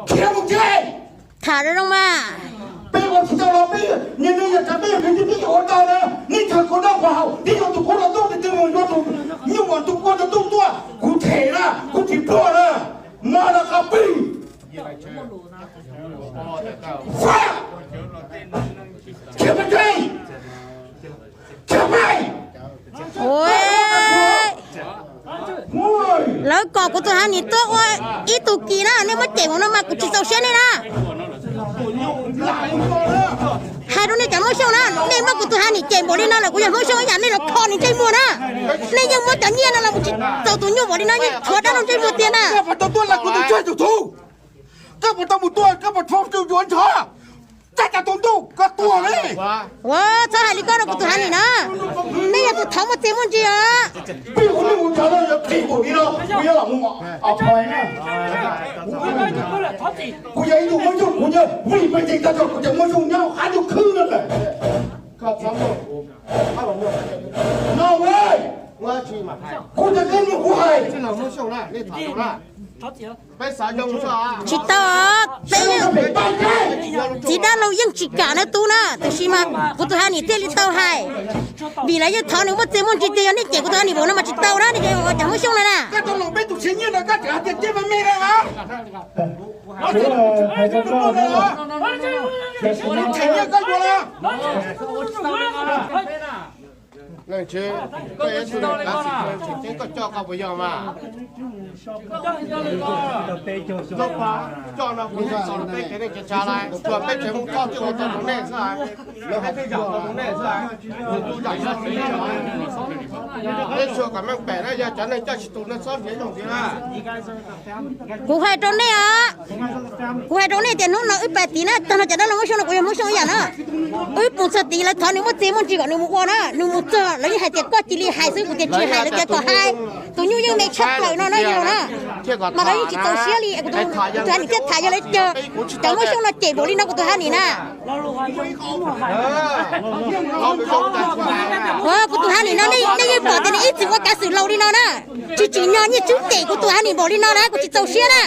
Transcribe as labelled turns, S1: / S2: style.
S1: 天不见。
S2: thả ra đâu mà
S1: 被我提到了被你那也咱们也肯定比我大呢，你看过那话好，你要都过了多的这么多都，你往都过的都多，กูเทละกูติดตัวละมาละครับพี่ฟ้าเชื่อมันใจเชื่อไหม
S2: ôi
S1: โอ้ย
S2: แล้วก่อกูตัวหานี่ตัวว่าอีตุกีนะเนี่ยมันเจ๋งของน้ำมากูจิตเจ้าเชี่ยนี่นะ
S1: หลายตัวละ
S2: hai đứa này chẳng muốn show na nên màกูตัวหานี่เจ๋งบ่ได้นะlàกูยังmuốn showอย่างนี้làคอนี่ใจมัวนะนี่ยังมัวแต่เนี่ยนะlàกูจิตเจ้าตัวยุ่งบ่ได้นะยังขอได้น้องใจมัวเตี้ยนะ
S1: ก็มันตัวละกูต้องช่วยถูกก็มันต้องตัวก็มันฟ้องจูหยวนชอจัดตรงตู้ก็ตัวเลย
S2: ว้าถ้าหาลิก็กูตัวหานี่นะนี่ยังตัวท้องมาเต็มมันจีอ่ะ
S1: 屁股你我瞧到人屁股你了，不要老母啊拍呢。กูยังอยู่ไม่ยุ่งกูยังวิ่งไปจริงแต่กูยังไม่ยุ่งเงาหาอยู่คืนนั่นแหละก็ทำหมดถ้าผมน้าเว้ยว่าชีมาให้กูจะเล่นอยู่กูให้ที่เราไม่ช่วยนะนี่ถามเราไปสายยงซะ
S2: chỉ tao chỉ đã lâu nhưng chỉ cả nó tu na từ khi màกูตัวหานี่เตี้ยลิtao hai vì lấy cho thằng nó mất tiền muốn chỉ tiềnนี่เจ๋งกูตัวหานี่บอกnóมาchỉ tao đóนี่chẳng muốn show này nè
S1: ก็ต้องลงไปตุกเชียนนะก็จะหาเจ็บมันไม่ได้หรอเชียนก็อยู่แล้ว
S3: 那这这也是那这个叫个不一样嘛？做吧，叫那回来找了被给那检查来，准备全部到这个到农内是吧？然后再讲到农内是吧？都讲一下谁讲嘛？那说咱们本来要咱那叫去读那上学东西啦。
S2: กูให้ตรงนี้อ่ะกูให้ตรงนี้แต่นู้นเราไปตีนะตอนนั้นจะได้เราไม่ชอบเรากูยังไม่ชอบอย่างน่ะปุ่นสติแล้วตอนนี้มันเต็มมันจีกับนุ่มวัวนะนุ่มเจอแล้วยังให้เจ็บก็จีรีหายซึ่งกูเจ็บจีหายแล้วแกก็หายตัวนู้ยังไม่ชัดเลยนะอยู่นะมาแล้วยังจิตตัวเสียลีกูตัวนี้แค่ถ่ายยังเลยเจอแต่ไม่ชอบเราเจ็บบริณนะกูตัวนี้นะว่ากูตัวนี้นะนี่ยังบอกแต่นี่อีจิว่าการสื่อเราดีนะจีจีเนี่ยนี่จุดเตะกูตัวนี้บริณนะกูจิตตัวเสียนะ